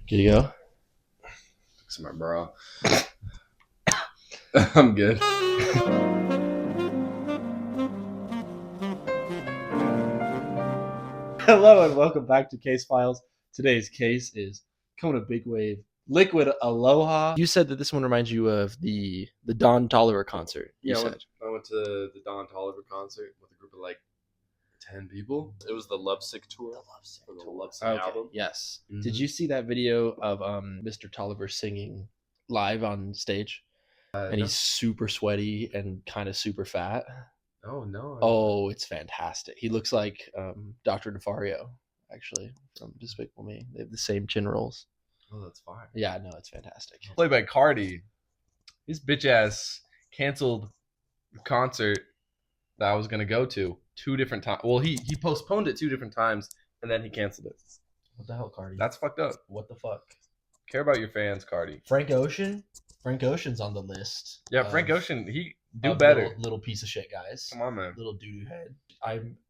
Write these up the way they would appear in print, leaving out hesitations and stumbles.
Good to go. Fix my bra. I'm good. Hello and welcome back to Case Files. Today's case is Kona Big Wave Liquid Aloha. You said that this one reminds you of the Don Tolliver concert. You said. I went to the Don Tolliver concert with a group of like 10 people. It was the Lovesick tour. The Lovesick album. Yes. Mhm. Did you see that video of Mr. Tolliver singing live on stage? And he's super sweaty and kind of super fat. Oh no. Oh, it's fantastic. He looks like Dr. DeFario, actually, from Despicable Me. They have the same chin rolls. Oh, that's fire. Yeah, no, it's fantastic. Played by Cardi. His bitch ass canceled the concert that I was gonna go to 2 different times. Well, he postponed it 2 different times and then he canceled it. What the hell, Cardi? That's fucked up. What the fuck? Care about your fans, Cardi. Frank Ocean? Frank Ocean's on the list. Yeah, Frank Ocean, he do of better. Little piece of shit, guys. Come on, man. Little doo-doo head.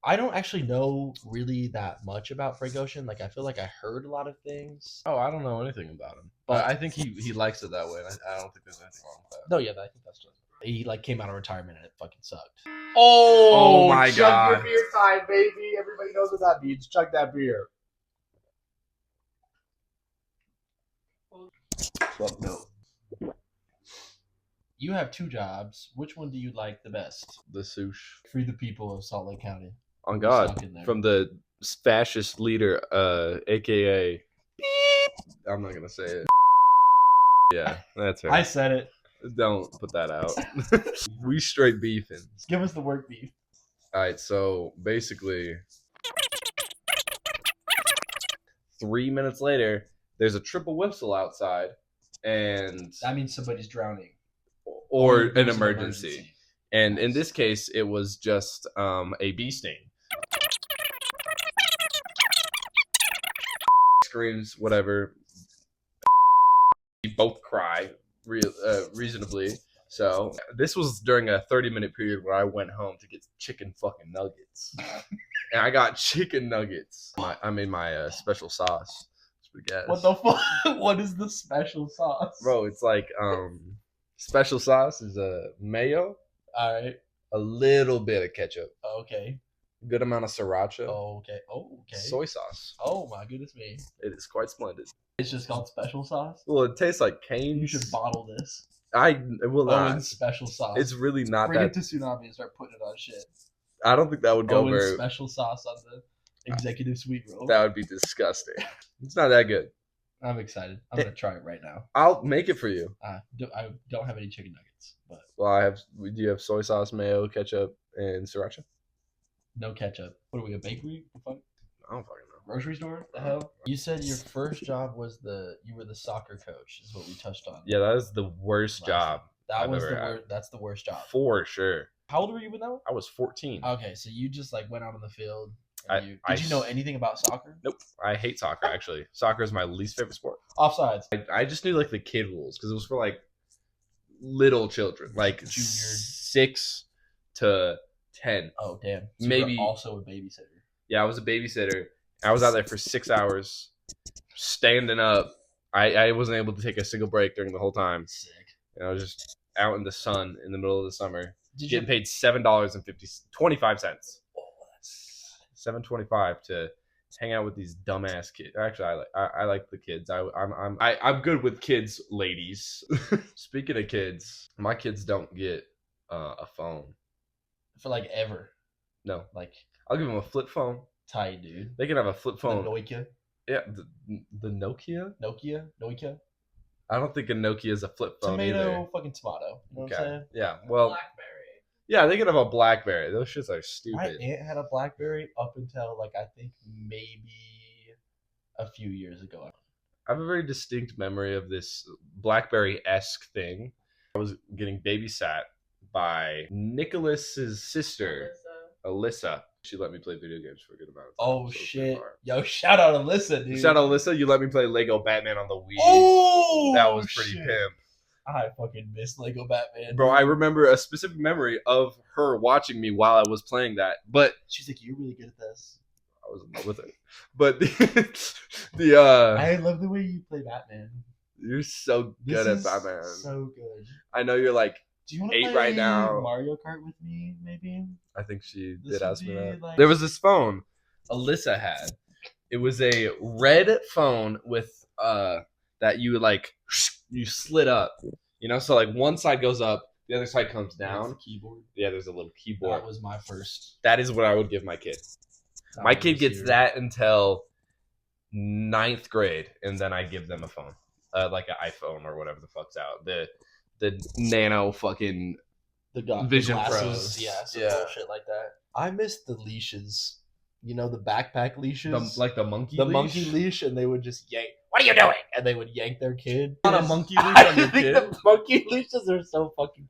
I don't actually know really that much about Frank Ocean. Like, I feel like I heard a lot of things. Oh, I don't know anything about him. But I think he likes it that way, and I don't think there's anything wrong with that. No, yeah, I think that's just. He like came out of retirement and it fucking sucked. Oh my chug God. your beer time, baby. Everybody knows what that means. Chug that beer. Fuck no. You have 2 jobs. Which one do you like the best? The swoosh. Free the people of Salt Lake County. On We're God. stuck in there. From the fascist leader, aka I'm not gonna say it. Yeah, that's right. I said it. Don't put that out. We straight beefing. Give us the work beef. Alright, so basically 3 minutes later, there's a triple whistle outside and That means somebody's drowning. or an there's emergency. And in this case, it was just a bee sting. Screams, whatever. We both cry reasonably. So this was during a 30-minute period where I went home to get chicken fucking nuggets. And I got chicken nuggets. I made my special sauce. What the fuck? What is the special sauce? Bro, it's like special sauce is a mayo, Alright. a little bit of ketchup, Okay. good amount of sriracha, Okay. Oh, okay. soy sauce. Oh my goodness me. It is quite splendid. It's just called special sauce? Well, it tastes like cane. You should bottle this. I will not. Owen's special sauce. It's really not Bring that. it to Tsunami and start putting it on shit. I don't think that would go Owen's very. special sauce on the executive suite roll. That would be disgusting. It's not that good. I'm excited. I'm gonna try it right now. I'll make it for you. I don't have any chicken nuggets, but Well, I have. Do you have soy sauce, mayo, ketchup, and sriracha? no ketchup. What are we, a bakery? The fuck? I don't fucking know. Grocery store? The hell? You said your first job was you were the soccer coach, is what we touched on. Yeah, that is the worst Last job That I've was ever the had. worst. That's the worst job. For sure. How old were you when that? I was 14. Okay, so you just like went out on the field. I- Did I you know s- anything about soccer? Nope. I hate soccer, actually. Soccer is my least favorite sport. Offsides. I just knew like the kid rules because it was for like little children, like Junior. 6 to 10. Oh damn. So Maybe- you were also a babysitter. Yeah, I was a babysitter. I was out there for 6 hours, standing up. I wasn't able to take a single break during the whole time. Sick. And I was just out in the sun in the middle of the summer, Did you? getting paid $7.25. Oh, that's $7.25 to hang out with these dumbass kids. Actually, I like the kids. I'm good with kids, ladies. Speaking of kids, my kids don't get a phone. for like ever. No, Like I'll give them a flip phone. tight, dude. They can have a flip The phone. Nokia. Yeah, the Nokia. Nokia. I don't think a Nokia is a flip phone Tomato, either. fucking tomato. You know what I'm Okay. saying? Yeah. Well. Yeah, they can have a BlackBerry. Those shits are My stupid. aunt had a BlackBerry up until like I think maybe a few years ago. I have a very distinct memory of this BlackBerry-esque thing. I was getting babysat by Nicholas's sister, Alyssa. She let me play video games for a good amount of time. Oh so it was pretty shit! far. Yo, shout out Alyssa, dude. Shout out Alyssa, you let me play Lego Batman on the Wii. Oh, that was pretty shit. pimp. I fucking miss Lego Batman, Bro, I remember a specific memory of her watching me while I was playing that. But She's like, "You're really good at this." I was in love with her. But I love the way you play Batman. you're so good at Batman. So good. I know you're like Do you want 8 to play right now. Mario Kart with me, maybe? I think she This did would ask me be, that. like- There was this phone Alyssa had. It was a red phone with that you like you slid up. You know, so like one side goes up, the other side comes down. The keyboard. Yeah, there's a little keyboard. That was my first. That is what I would give my kid. My kid gets that until 9th grade, and then I give them a phone, like an iPhone or whatever the fuck's out. The nano fucking Vision glasses, Pros. yeah, bullshit like that. I miss the leashes. You know, the backpack leashes, like the monkey monkey leash, and they would just yank. What are you doing? And they would yank their kid. On a monkey leash on your I think kid? the monkey leashes are so fucking.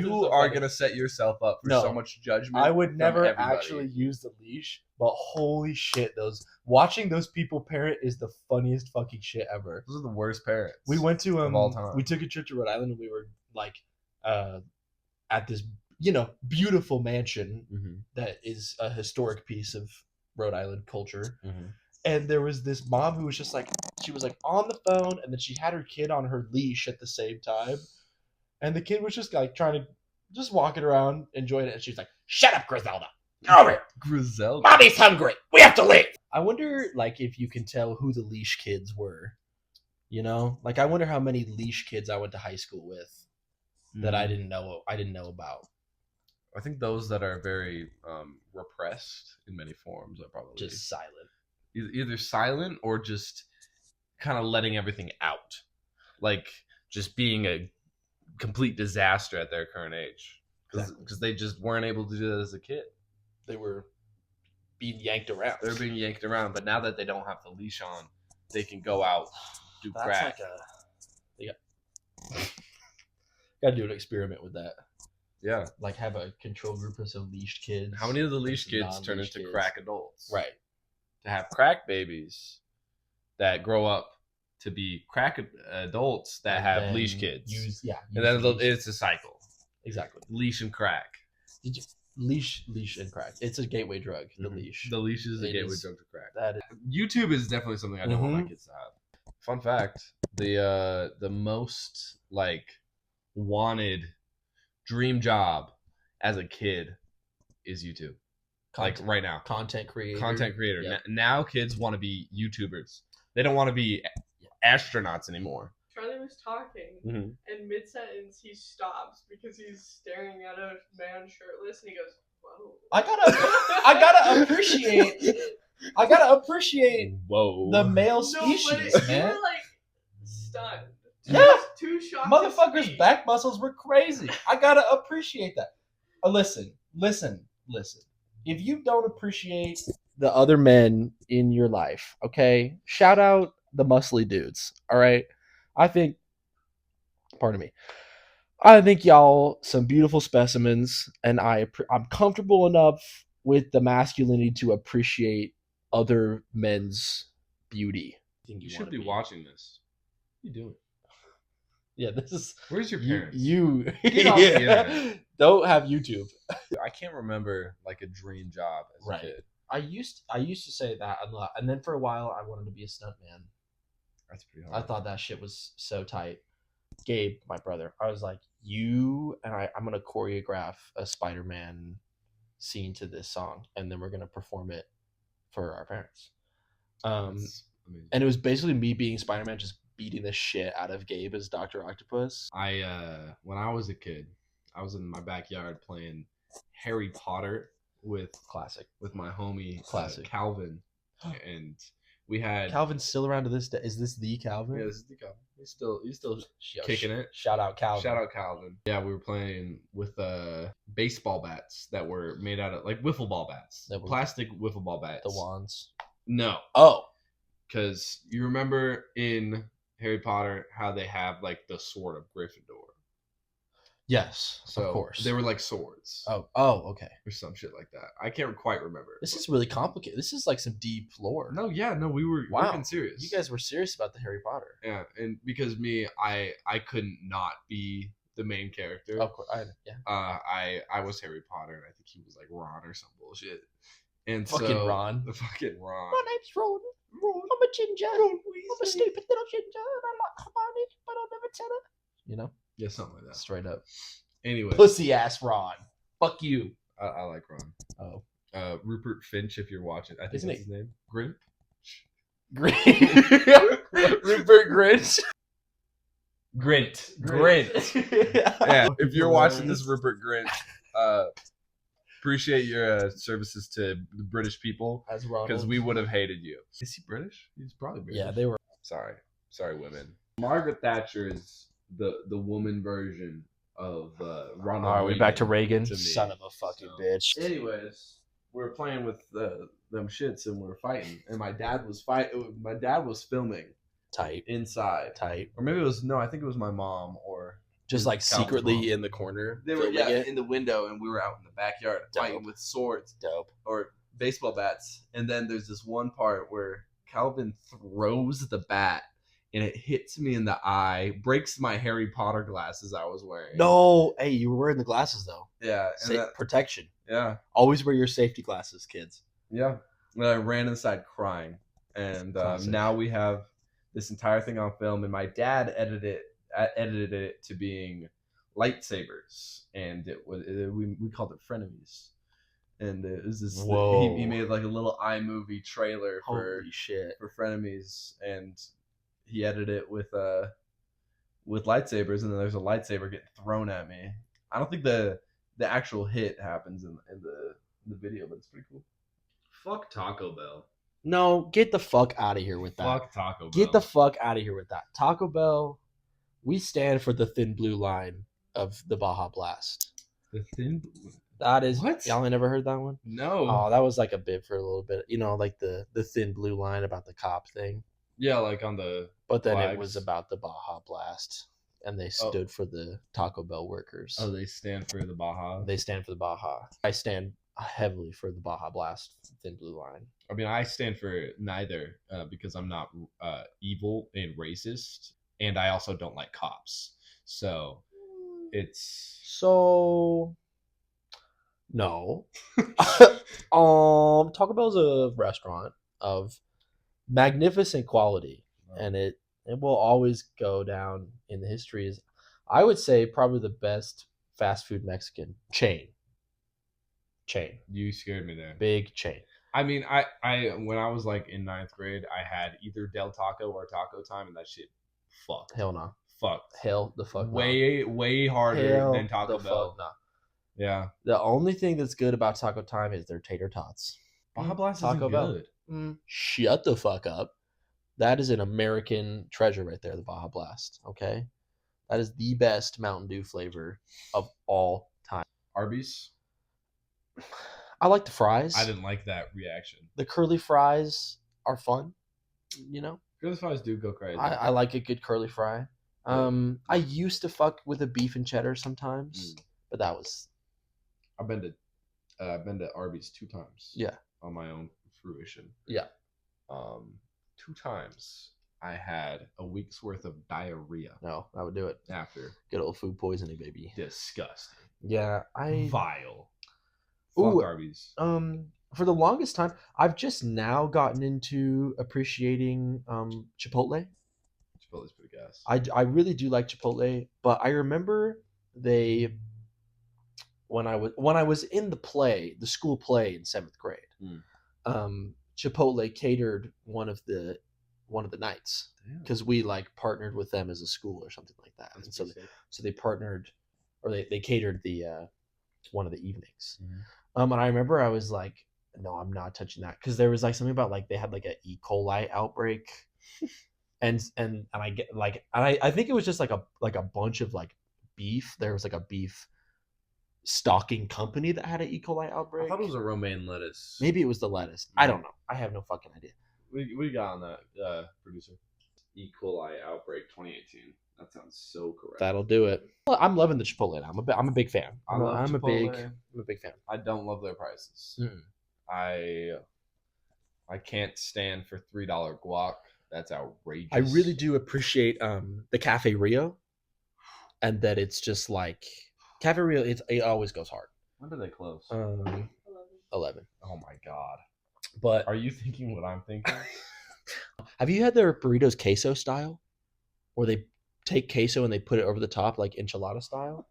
You are gonna set yourself up for so much judgment. I would from never everybody. actually use the leash, but holy shit, watching those people parent is the funniest fucking shit ever. Those are the worst parents. We went to of all time. We took a trip to Rhode Island, and we were like at this beautiful mansion that is a historic piece of Rhode Island culture. And there was this mom who was just like, she was like on the phone, and then she had her kid on her leash at the same time, and the kid was just like trying to just walking around enjoying it, and she's like, "Shut up, Griselda! Get over here, Griselda. Mommy's hungry. We have to leave." I wonder, like, if you can tell who the leash kids were. You know, like I wonder how many leash kids I went to high school with that I didn't know about. I think those that are very repressed in many forms are probably Just silent. Either silent or just kind of letting everything out, like just being a complete disaster at their current age because they just weren't able to do that as a kid. They were being yanked around. They're being yanked around, but now that they don't have the leash on, they can go out, do crack. Gotta do an experiment with that. Yeah, like have a control group of some leashed kids. How many of the leash kids turn into crack adults? Right. To have crack babies that grow up to be crack adults that have leash kids. And then it's a cycle. Exactly. Leash and crack. Leash and crack. It's a gateway drug. The leash. The leash is a gateway drug to crack. That is. YouTube is definitely something I don't want my kids to have. Fun fact: the most like wanted dream job as a kid is YouTube. Like right now, content creator. Yep. Now kids want to be YouTubers. They don't want to be astronauts anymore. Charlie was talking, and mid-sentence he stops because he's staring at a man shirtless, and he goes, "Whoa!" I gotta appreciate Whoa the male species, man. You were like stunned. Yeah, too shocked. Motherfuckers' back muscles were crazy. I gotta appreciate that. Listen. If you don't appreciate the other men in your life, okay, shout out the muscly dudes. All right, I think y'all some beautiful specimens, and I'm comfortable enough with the masculinity to appreciate other men's beauty. You should be watching this. What are you doing? Yeah, this is. Where's your parents? You Get off the internet. Don't have YouTube. I can't remember like a dream job as a kid. I used to say that a lot, and then for a while I wanted to be a stuntman. That's pretty hard. I thought that shit was so tight. Gabe, my brother, I was like, you and I'm gonna choreograph a Spider-Man scene to this song, and then we're gonna perform it for our parents. And it was basically me being Spider-Man, just beating the shit out of Gabe as Dr. Octopus. When I was a kid, I was in my backyard playing Harry Potter with my homie Calvin, and we had Calvin's still around to this day. Is this the Calvin? Yeah, this is the Calvin. He's still kicking it. Shout out Calvin. Yeah, we were playing with baseball bats that were made out of like wiffle ball bats, plastic wiffle ball bats. The wands. No. Oh, because you remember in Harry Potter how they have like the sword of Gryffindor. Yes, so of course. They were like swords. Oh, okay. Or some shit like that. I can't quite remember. This is really complicated. This is like some deep lore. No, we were being serious. You guys were serious about the Harry Potter. Yeah, and because I couldn't not be the main character. Of course, I was Harry Potter, and I think he was like Ron or some bullshit. And Fucking so, Ron. Fucking Ron. My name's Ron. I'm a ginger. I'm a stupid little ginger, and I like Hermione, but I'll never tell her. You know? Yeah, something like that. Straight up. Anyway. Pussy ass Ron. Fuck you. I like Ron. Oh. Rupert Finch, if you're watching. I think Isn't that's his name. Grint? Rupert Grinch. Grint. Yeah, if you're watching this, Rupert Grint, appreciate your services to the British people, because we would have hated you. Is he British? He's probably British. Yeah, they were. Sorry, women. Margaret Thatcher is the woman version of Ronald. Are we back to Reagan? To me. Son of a fucking bitch. Anyways, we were playing with them shits and we were fighting, and my dad was filming Tight. inside. Tight. Or maybe it was I think it was my mom or Just like Calvin's secretly mom. in the corner. They were filming it. in the window, and we were out in the backyard fighting with swords Dope. or baseball bats. And then there's this one part where Calvin throws the bat, and it hits me in the eye, breaks my Harry Potter glasses I was wearing. No, hey, you were wearing the glasses though. Yeah, and Protection. yeah, Always wear your safety glasses, kids. yeah. And I ran inside crying, and now we have this entire thing on film. And my dad edited it to being lightsabers, and we called it frenemies. And it was this. Whoa. He made like a little iMovie trailer for Holy shit. frenemies, and he edited it with lightsabers, and then there's a lightsaber getting thrown at me. I don't think the actual hit happens in the video, but it's pretty cool. Fuck Taco Bell. No, get the fuck out of here with that. Fuck Taco Bell. Get the fuck out of here with that. Taco Bell, we stand for the thin blue line of the Baja Blast. The thin. That is What? Y'all ain't never heard that one? No. Oh, that was like a bit for a little bit. You know, like the thin blue line about the cop thing. Yeah, like on the. But then flags. it was about the Baja Blast. And they stood for the Taco Bell workers. Oh, they stand for the Baja. They stand for the Baja. I stand heavily for the Baja Blast thin blue line. I mean, I stand for neither because I'm not evil and racist, and I also don't like cops. So it's no. Taco Bell's a restaurant of magnificent quality, and it will always go down in the history as, I would say, probably the best fast food Mexican chain. You scared me there. Big chain. I mean, I when I was like in 9th grade, I had either Del Taco or Taco Time, and that shit fucked. Hell no. Fucked. Hell the fuck no. Way harder Hell than Taco the Bell. fuck no. Yeah. The only thing that's good about Taco Time is their tater tots. Baja Blast Taco isn't Bell. good. Shut the fuck up. That is an American treasure right there, the Baja Blast. Okay? That is the best Mountain Dew flavor of all time. Arby's? I like the fries. I didn't like that reaction. The curly fries are fun. You know? Curly fries do go crazy. I like a good curly fry. I used to fuck with a beef and cheddar sometimes, but that was... I've been to Arby's 2 times. Yeah. On my own fruition. Yeah. 2 times I had a week's worth of diarrhea. No, I would do it. After. Good old food poisoning, baby. Disgusting. Yeah, Vile. Ooh, Fuck Arby's. For the longest time, I've just now gotten into appreciating Chipotle. Chipotle's pretty gas. I really do like Chipotle, but I remember when I was in the school play in 7th grade. Chipotle catered one of the nights because we like partnered with them as a school or something like that. And so they partnered, or they catered the one of the evenings. And I remember I was like, no, I'm not touching that, because there was like something about like they had like an E. coli outbreak, and I get like, and I think it was just like a bunch of like beef. There was like a beef stocking company that had an E. coli outbreak. I thought it was a romaine lettuce. Maybe it was the lettuce. I don't know. I have no fucking idea. We got on that, producer. E. coli outbreak 2018. That sounds so correct. That'll do it. Well, I'm loving the Chipotle now. I'm a big fan. I'm a big fan. I don't love their prices. I can't stand for $3 guac. That's outrageous. I really do appreciate the Cafe Rio, and that it's just like Cafe Rio. It always goes hard. When do they close? 11. Oh my god. But Are you thinking what I'm thinking? have you had their burritos queso style? Where they take queso and they put it over the top like enchilada style?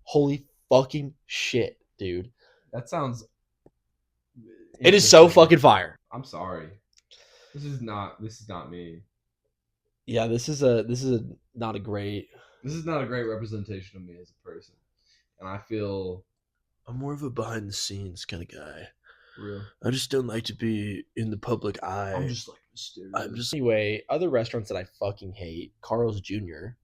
Holy fucking shit, dude. That sounds It is so interesting. fucking fire. I'm sorry. This is not me. Yeah, this is not a great. This is not a great representation of me as a person. And I feel I'm more of a behind the scenes kind of guy. real. I just don't like to be in the public eye. I'm just like mysterious. Anyway, other restaurants that I fucking hate. Carl's Jr.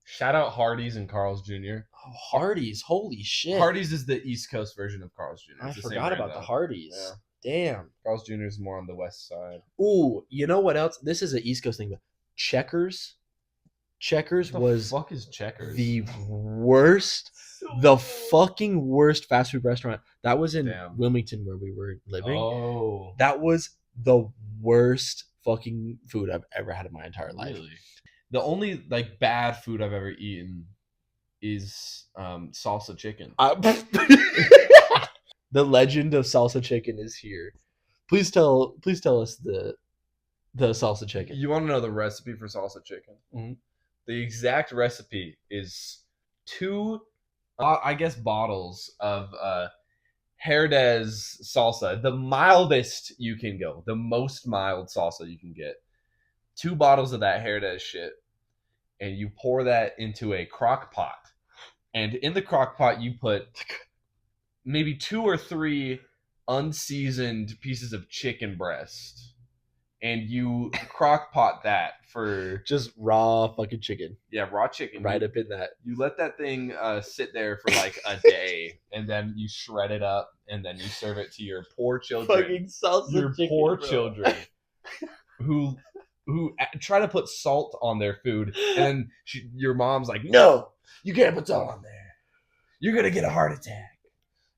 Shout out Hardee's and Carl's Jr. Oh, Hardee's. Holy shit. Hardee's is the East Coast version of Carl's Jr. I It's the same forgot brand, about the though. Hardee's. Yeah. Damn. Carl's Jr. is more on the west side. Ooh, you know what else? This is an East Coast thing, but Checkers. Checkers What the was fuck is Checkers? the worst, the fucking worst fast food restaurant. That was in Damn. Wilmington where we were living. Oh. That was the worst fucking food I've ever had in my entire life. Really? The only like bad food I've ever eaten is salsa chicken. The legend of salsa chicken is here. Please tell us the salsa chicken. You want to know the recipe for salsa chicken? Mhm. The exact recipe is 2, I guess, bottles of Herdez salsa, the mildest you can go, the most mild salsa you can get. 2 bottles of that Herdez shit, and you pour that into a crock pot. And in the crock pot, you put maybe 2 or 3 unseasoned pieces of chicken breast, and you crock pot that for Just raw fucking chicken. raw chicken Right up in that. You let that thing sit there for like a day, and then you shred it up, and then you serve it to your poor children. Fucking salsa Your chicken. poor bro. children who try to put salt on their food, and your mom's like, "No, you can't put salt on there. You're gonna get a heart attack."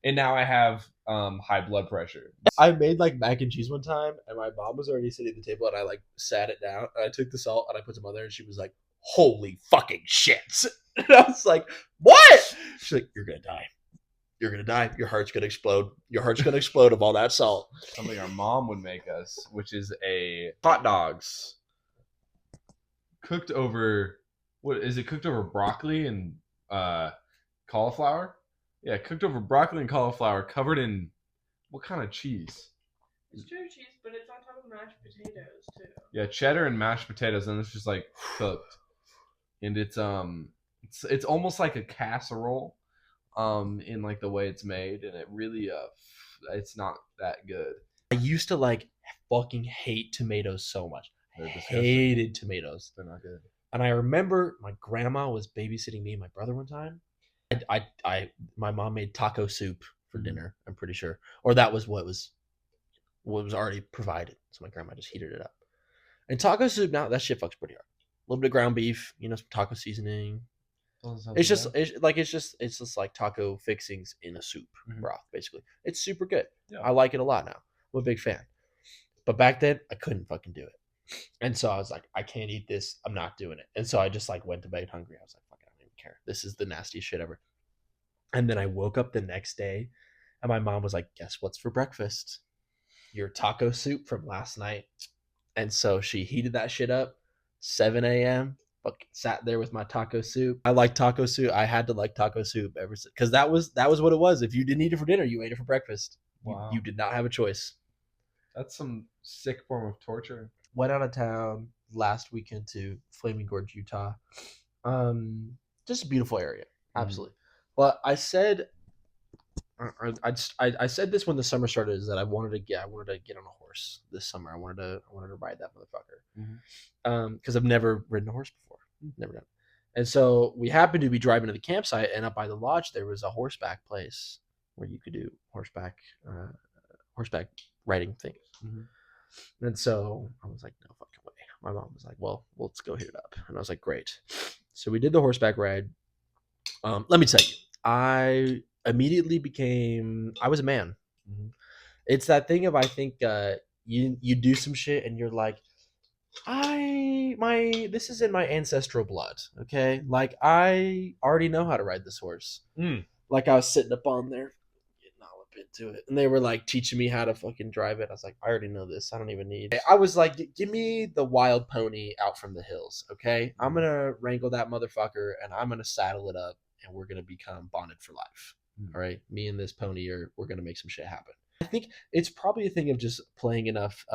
And now I have high blood pressure. I made like mac and cheese one time, and my mom was already sitting at the table, and I like sat it down, and I took the salt and I put some on there, and she was like, "Holy fucking shit!" And I was like, "What?" She's like, "You're gonna die. You're gonna die. Your heart's gonna explode. Your heart's gonna explode of all that salt." Something our mom would make us, which is a hot dogs cooked over cooked over broccoli and cauliflower? Yeah, cooked over broccoli and cauliflower, covered in what kind of cheese? It's cheddar cheese, but it's on top of mashed potatoes too. Yeah, cheddar and mashed potatoes, and it's just like cooked, and it's almost like a casserole, in like the way it's made, and it really it's not that good. I used to like fucking hate tomatoes so much. I They're disgusting. hated tomatoes. They're not good. And I remember my grandma was babysitting me and my brother one time. My mom made taco soup for dinner, I'm pretty sure. Or that was what was already provided. So my grandma just heated it up. And taco soup, now that shit fucks pretty hard. A little bit of ground beef, some taco seasoning. It's just like taco fixings in a soup broth, basically. It's super good. Yeah. I like it a lot now. I'm a big fan. But back then, I couldn't fucking do it. And so I was like, I can't eat this. I'm not doing it. And so I just like went to bed hungry. I was like, fuck it, I don't even care. This is the nastiest shit ever. And then I woke up the next day and my mom was like, guess what's for breakfast? Your taco soup from last night. And so she heated that shit up, 7 a.m. Fucking sat there with my taco soup. I like taco soup. I had to like taco soup ever since, because that was what it was. If you didn't eat it for dinner, you ate it for breakfast. Wow. You did not have a choice. That's some sick form of torture. Went out of town last weekend to Flaming Gorge, Utah. Just a beautiful area, absolutely. But I said, I said this when the summer started, is that I wanted to get on a horse this summer. I wanted to ride that motherfucker, because I've never ridden a horse before, never done. And so we happened to be driving to the campsite, and up by the lodge there was a horseback place where you could do horseback riding things. And so I was like, no fucking way. My mom was like, well, let's go hit it up. And I was like, great. So we did the horseback ride. Let me tell you, I immediately I was a man. It's that thing of, I think, you do some shit and you're like, this is in my ancestral blood. Okay. Like, I already know how to ride this horse. Like, I was sitting up on there, getting all up into it. And they were like teaching me how to fucking drive it. I was like, I already know this. I don't even need. I was like, give me the wild pony out from the hills, okay? I'm gonna wrangle that motherfucker and I'm gonna saddle it up and we're gonna become bonded for life. All right, me and this pony we're gonna make some shit happen. I think it's probably a thing of just playing enough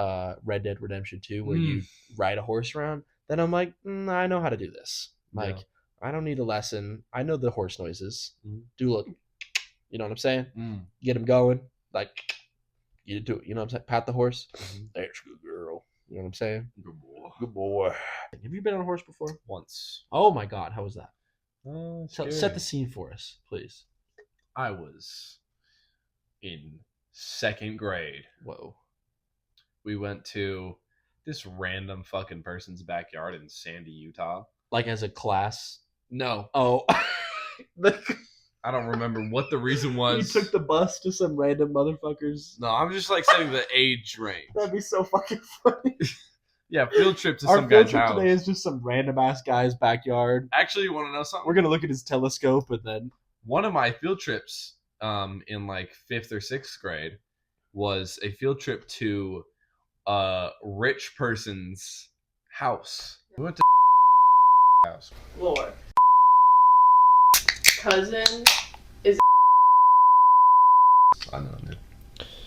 Red Dead Redemption 2 where you ride a horse around. Then I'm like, I know how to do this. Like, I don't need a lesson. I know the horse noises. Do look, you know what I'm saying? Get him going. Like, you do it. You know what I'm saying? Pat the horse. There's a good girl. You know what I'm saying? Good boy. Good boy. Have you been on a horse before? Once. Oh my God, how was that? Set the Scary. scene for us, please. I was in 2nd grade. Whoa. We went to this random fucking person's backyard in Sandy, Utah. Like as a class? No. Oh. I don't remember what the reason was. You took the bus to some random motherfuckers. No, I'm just like setting the age range. That'd be so fucking funny. Yeah, field trip to Our some field guy's trip house. today is just some random ass guy's backyard. Actually, you want to know something? We're gonna look at his telescope and then One of my field trips in like 5th or 6th grade was a field trip to a rich person's house. We went to house. Lord. Cousin is. I know, dude.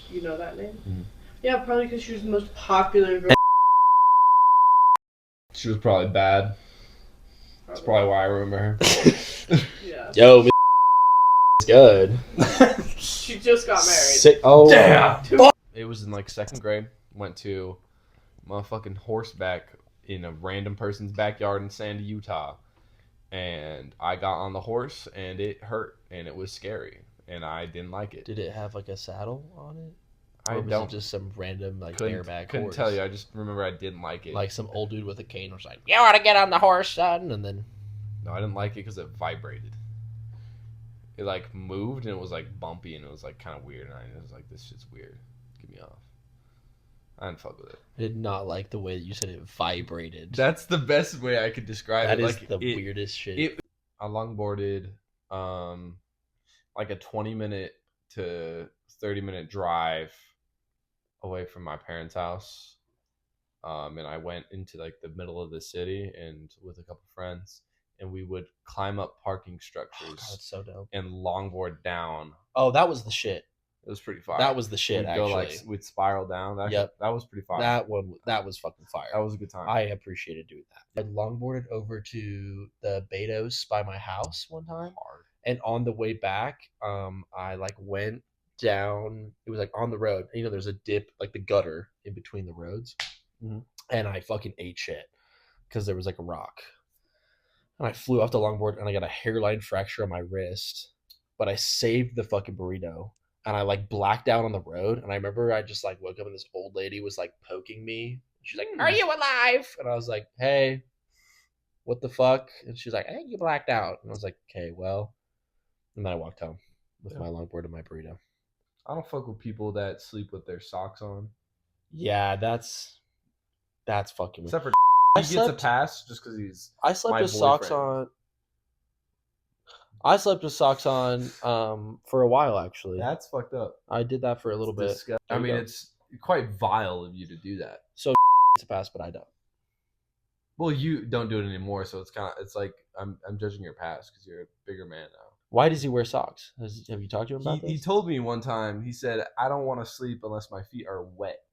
You know that name? Mhm. Yeah, probably because she was the most popular girl. She was probably bad. That's probably why I remember her. Yeah. yo, it's good. She just got married. Sick. Oh, Damn. It was in like 2nd grade. Went to motherfucking horseback in a random person's backyard in Sandy, Utah. And I got on the horse and it hurt and it was scary and I didn't like it. Did it have like a saddle on it? I Or was don't it just some random like couldn't bareback couldn't horse? tell you. I just remember I didn't like it. Like some old dude with a cane was like, "You want to get on the horse, son?" And then No, I didn't like it because it vibrated. It like moved and it was like bumpy and it was like kind of weird and I was like, this shit's weird. Get me off. I didn't fuck with it. I did not like the way that you said it vibrated. That's the best way I could describe That it. is Like, the weirdest shit. I longboarded like a 20-minute to 30-minute drive away from my parents' house. And I went into like the middle of the city and with a couple friends and we would climb up parking structures God, that's so dope. and longboard down. Oh, that was the shit. It was pretty fire. That was the shit. We'd Actually, go like we'd spiral down. Yep. That was pretty fire. that was fucking fire. That was a good time. I appreciated doing that. I longboarded over to the Betos by my house one time, and on the way back, I like went down. It was like on the road. You know, there's a dip, like the gutter in between the roads, and I fucking ate shit because there was like a rock, and I flew off the longboard and I got a hairline fracture on my wrist, but I saved the fucking burrito. And I like blacked out on the road. And I remember I just like woke up and this old lady was like poking me. She's like, "Are you alive?" And I was like, "Hey, what the fuck?" And she's like, "Hey, you blacked out." And I was like, "Okay, well." And then I walked home with my longboard and my burrito. I don't fuck with people that sleep with their socks on. Yeah, that's fucking weird. Except for I he gets a pass just because he's. I slept my with socks boyfriend. on. I slept with socks on for a while actually. That's fucked up. I did that for a little bit. Disgusting. There I you mean, go. it's quite vile of you to do that. So it's a pass, but I don't. Well, you don't do it anymore, so it's like I'm judging your past because you're a bigger man now. Why does he wear socks? Have you talked to him about this? He told me one time. He said, "I don't want to sleep unless my feet are wet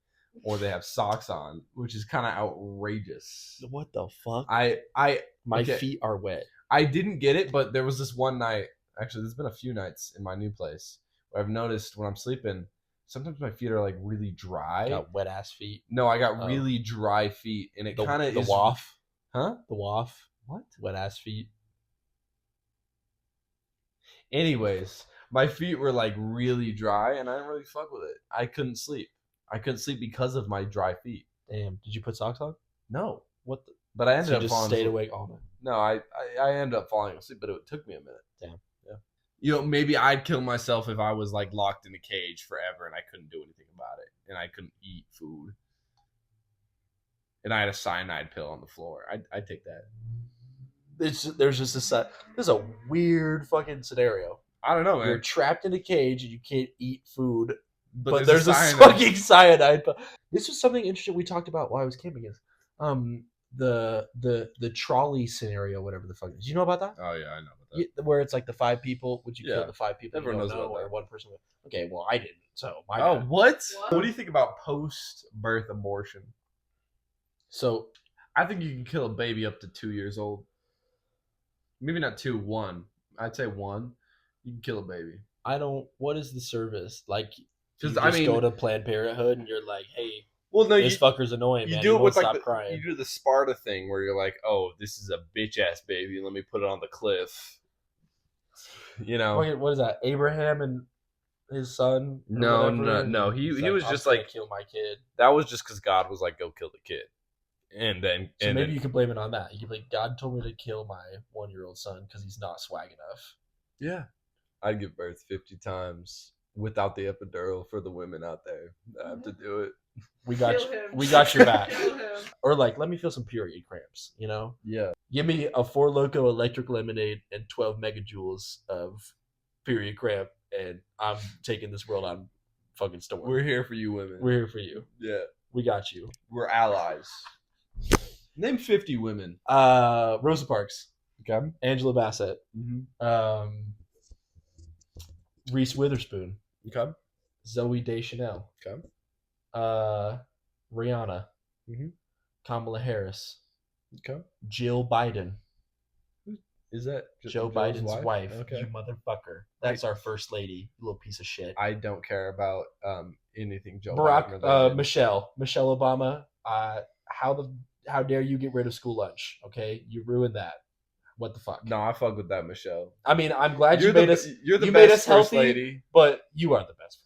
or they have socks on," which is kind of outrageous. What the fuck? My feet are wet. I didn't get it, but there was this one night. Actually, there's been a few nights in my new place where I've noticed when I'm sleeping, sometimes my feet are like really dry. Got wet ass feet. No, I got really dry feet, and it kind of the is. waff. Huh? The waff. What? Wet ass feet. Anyways, my feet were like really dry, and I didn't really fuck with it. I couldn't sleep. I couldn't sleep because of my dry feet. Damn. Did you put socks on? No, What? The? but I ended So you up just falling stayed asleep. awake all night. No, I ended up falling asleep, but it took me a minute. Damn. Yeah. You know, maybe I'd kill myself if I was like locked in a cage forever and I couldn't do anything about it, and I couldn't eat food, and I had a cyanide pill on the floor. I'd take that. There's just this. This is a weird fucking scenario. I don't know, man. You're trapped in a cage and you can't eat food, but there's there's a fucking cyanide. This was something interesting we talked about while I was camping. Is the trolley scenario, whatever the fuck. Did you know about that? Oh yeah, I know about that. Where it's like the 5 people. Would you kill Yeah. the 5 people? Everyone you knows don't know, about or that. one person. Okay, well I didn't. So my Oh, bad. what? What? What do you think about post-birth abortion? So I think you can kill a baby up to 2 years old. Maybe not 2, 1. I'd say 1. You can kill a baby. I don't. What is the service like? You Because just go to Planned Parenthood and you're like, hey, well, no, this fucker's annoying, you man. do He it won't with stop like crying. you do the Sparta thing where you're like, oh, this is a bitch ass baby. Let me put it on the cliff. You know? What is that? Abraham and his son? Or No, whatever? no. And He he's was I'm just gonna like, kill my kid. that was just because God was like, go kill the kid. And then So maybe you could blame it on that. You could be like, God told me to kill my 1-year-old son because he's not swag enough. yeah, I'd give birth 50 times without the epidural for the women out there that have to do it. We got Kill you, him. we got your back. Kill him. Or like, let me feel some period cramps. You know, Yeah. give me a 4 Loko electric lemonade and 12 megajoules of period cramp, and I'm taking this world on fucking storm. We're here for you women. We're here for you. Yeah. We got you. We're allies. Name 50 women. Rosa Parks, Okay. Angela Bassett, Mm-hmm. Reese Witherspoon, Okay. Zoe Deschanel, Okay. Rihanna, Mhm. Kamala Harris, Okay. Jill Biden, Is that Joe Joe's Biden's wife. Okay. You motherfucker. That's our first lady, you little piece of shit. I don't care about anything Joe Barack, Biden related. Michelle Obama. How dare you get rid of school lunch? Okay, you ruined that. What the fuck? No, I fuck with that, Michelle. I mean, I'm glad You're you made the, us. You're the you best made us first healthy, lady. but you are the best.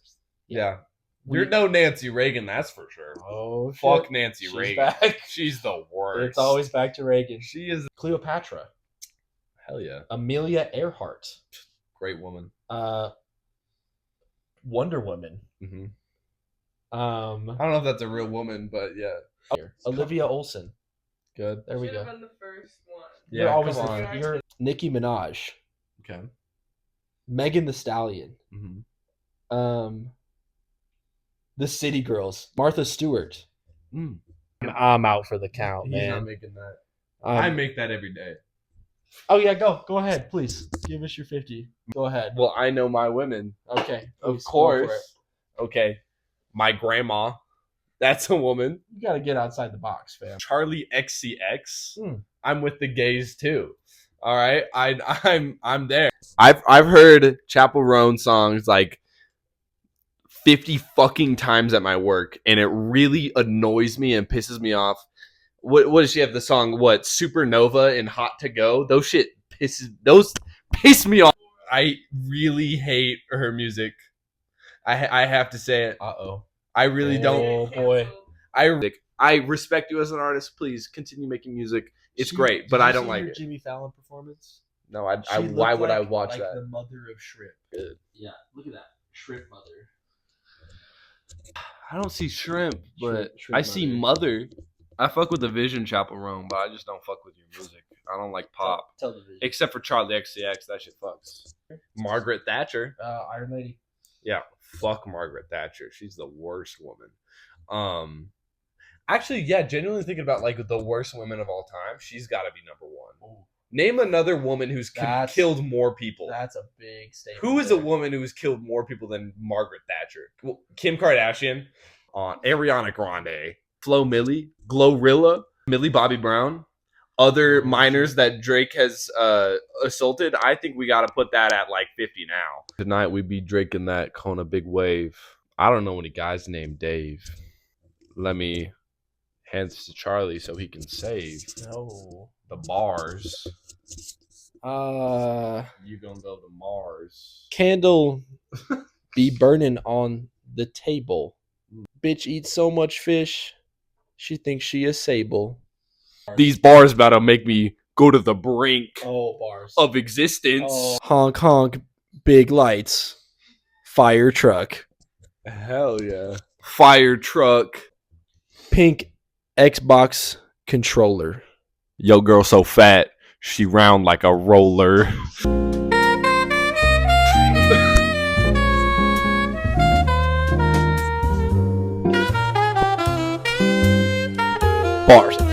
Yeah. We- You're no Nancy Reagan, that's for sure. Oh, Fuck shit. Nancy She's Reagan. back. She's the worst. It's always back to Reagan. She is. Cleopatra, Hell yeah. Amelia Earhart, Great woman. Wonder Woman. Mm-hmm. I I don't know if that's a real woman, but yeah. Olivia Olsen. Good. There we Should go. have been the first one. You're always come on. you're Nicki Minaj, Okay. Megan the Stallion, Mm-hmm. the City Girls, Martha Stewart. Mm. I'm out for the count, He's man. not making that. I Um, make that every day. oh yeah, go ahead, please. Give us your 50. Go ahead. Well, I know my women. Okay, Of please, go course. for it. Okay. My grandma. That's a woman. You gotta get outside the box, fam. Charlie XCX. Hmm. I'm with the gays too. All right, I'm there. I've heard Chappell Roan songs like 50 fucking times at my work, and it really annoys me and pisses me off. What does she have the song? What Supernova and Hot to Go? Those piss me off. I really hate her music. I have to say it. Uh-oh. I really don't. Oh, boy. I respect you as an artist. Please continue making music. It's great, but I don't like it. Jimmy Fallon performance. No, She why looked would I like- watch like that? the mother of shrimp. Good. Yeah, look at that shrimp mother. I don't see shrimp, but Shrimp I see mother. I fuck with the Vision Chapel Rome, but I just don't fuck with your music. I don't like pop. Television. Except for Charlie XCX, that shit fucks. Margaret Thatcher. Iron Lady. Yeah, fuck Margaret Thatcher. She's the worst woman. Actually, yeah, genuinely thinking about like the worst women of all time, she's got to be number one. Ooh. Name another woman who's killed more people. That's a big statement. Who is a woman who has killed more people than Margaret Thatcher? Well, Kim Kardashian, Ariana Grande, Flo Milli, Glorilla, Millie Bobby Brown, other minors that Drake has assaulted. I think we got to put that at like 50 now. Tonight we be drinking that Kona Big Wave. I don't know any guys named Dave. Let me hand this to Charlie so he can save No. the bars. You gonna go to Mars? Candle be burning on the table. Bitch eats so much fish, she thinks she is Sable. These bars about to make me go to the brink Oh, bars. of existence. Oh. Honk honk, big lights, fire truck, Hell yeah. Fire truck. pink Xbox controller. Yo girl so fat, she round like a roller. Bars.